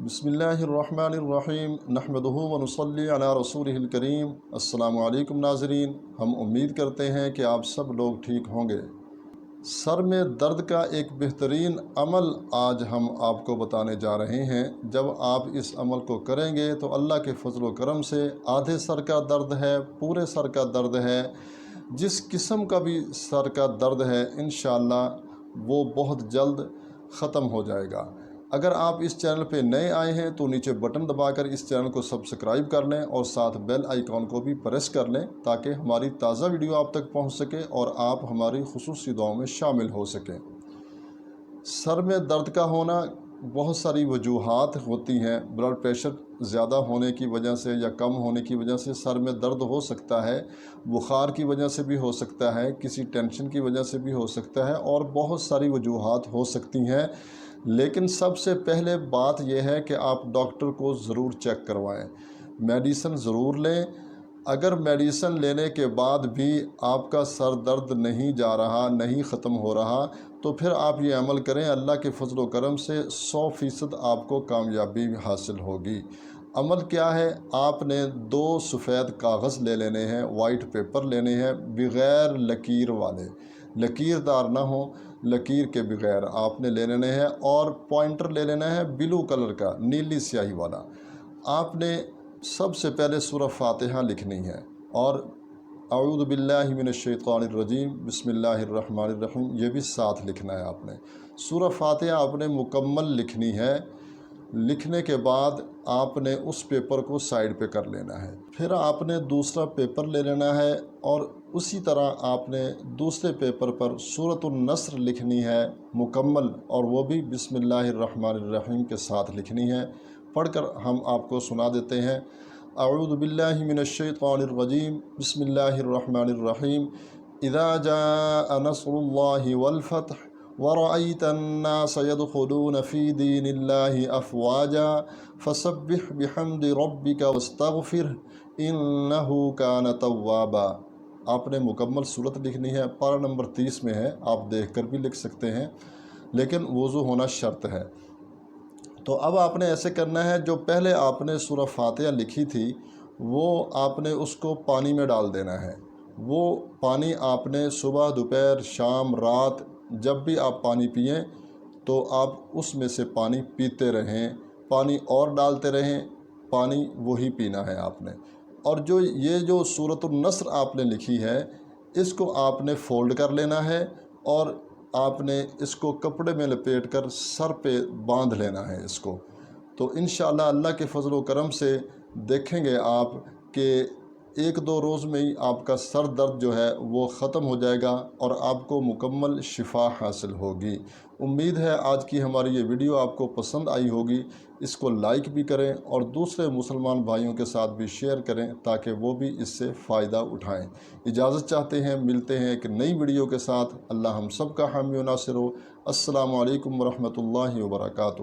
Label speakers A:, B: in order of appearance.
A: بسم اللہ الرحمن الرحیم نحمدہ ونصلی علی رسولہ الکریم۔ السلام علیکم ناظرین، ہم امید کرتے ہیں کہ آپ سب لوگ ٹھیک ہوں گے۔ سر میں درد کا ایک بہترین عمل آج ہم آپ کو بتانے جا رہے ہیں۔ جب آپ اس عمل کو کریں گے تو اللہ کے فضل و کرم سے آدھے سر کا درد ہے، پورے سر کا درد ہے، جس قسم کا بھی سر کا درد ہے انشاءاللہ وہ بہت جلد ختم ہو جائے گا۔ اگر آپ اس چینل پہ نئے آئے ہیں تو نیچے بٹن دبا کر اس چینل کو سبسکرائب کر لیں اور ساتھ بیل آئیکن کو بھی پریس کر لیں تاکہ ہماری تازہ ویڈیو آپ تک پہنچ سکے اور آپ ہماری خصوصی دعاؤں میں شامل ہو سکیں۔ سر میں درد کا ہونا بہت ساری وجوہات ہوتی ہیں۔ بلڈ پریشر زیادہ ہونے کی وجہ سے یا کم ہونے کی وجہ سے سر میں درد ہو سکتا ہے، بخار کی وجہ سے بھی ہو سکتا ہے، کسی ٹینشن کی وجہ سے بھی ہو سکتا ہے اور بہت ساری وجوہات ہو سکتی ہیں۔ لیکن سب سے پہلے بات یہ ہے کہ آپ ڈاکٹر کو ضرور چیک کروائیں، میڈیسن ضرور لیں۔ اگر میڈیسن لینے کے بعد بھی آپ کا سر درد نہیں جا رہا، نہیں ختم ہو رہا، تو پھر آپ یہ عمل کریں، اللہ کے فضل و کرم سے 100% آپ کو کامیابی حاصل ہوگی۔ عمل کیا ہے؟ آپ نے 2 سفید کاغذ لے لینے ہیں، وائٹ پیپر لینے ہیں، بغیر لکیر والے، لکیر دار نہ ہو، لکیر کے بغیر آپ نے لے لینے ہیں، اور پوائنٹر لے لینا ہے بلو کلر کا، نیلی سیاہی والا۔ آپ نے سب سے پہلے سورہ فاتحہ لکھنی ہے اور اعوذ باللہ من الشیطان الرجیم بسم اللہ الرحمن الرحیم یہ بھی ساتھ لکھنا ہے آپ نے۔ سورہ فاتحہ آپ نے مکمل لکھنی ہے۔ لکھنے کے بعد آپ نے اس پیپر کو سائیڈ پہ کر لینا ہے۔ پھر آپ نے دوسرا پیپر لے لینا ہے اور اسی طرح آپ نے دوسرے پیپر پر سورۃ النصر لکھنی ہے مکمل، اور وہ بھی بسم اللہ الرحمن الرحیم کے ساتھ لکھنی ہے۔ پڑھ کر ہم آپ کو سنا دیتے ہیں۔ اعوذ باللہ من الشیطان الرجیم بسم اللہ الرحمن الرحیم اذا جاء نصر اللہ والفتح ورأيت الناس يدخلون في دين الله أفواجا فسبح بحمد ربك واستغفره إنه كان توابا۔ آپ نے مکمل صورت لکھنی ہے، پارہ نمبر 30 میں ہے، آپ دیکھ کر بھی لکھ سکتے ہیں، لیکن وضو ہونا شرط ہے۔ تو اب آپ نے ایسے کرنا ہے، جو پہلے آپ نے سورہ فاتحہ لکھی تھی وہ آپ نے اس کو پانی میں ڈال دینا ہے۔ وہ پانی آپ نے صبح، دوپہر، شام، رات جب بھی آپ پانی پئیں تو آپ اس میں سے پانی پیتے رہیں، پانی اور ڈالتے رہیں، پانی وہی پینا ہے آپ نے۔ اور جو سورۃ النصر آپ نے لکھی ہے اس کو آپ نے فولڈ کر لینا ہے اور آپ نے اس کو کپڑے میں لپیٹ کر سر پہ باندھ لینا ہے اس کو۔ تو انشاءاللہ اللہ کے فضل و کرم سے دیکھیں گے آپ کہ 1-2 روز میں ہی آپ کا سر درد جو ہے وہ ختم ہو جائے گا اور آپ کو مکمل شفا حاصل ہوگی۔ امید ہے آج کی ہماری یہ ویڈیو آپ کو پسند آئی ہوگی۔ اس کو لائک بھی کریں اور دوسرے مسلمان بھائیوں کے ساتھ بھی شیئر کریں تاکہ وہ بھی اس سے فائدہ اٹھائیں۔ اجازت چاہتے ہیں، ملتے ہیں ایک نئی ویڈیو کے ساتھ۔ اللہ ہم سب کا حامی و ناصر ہو۔ السلام علیکم ورحمۃ اللہ وبرکاتہ۔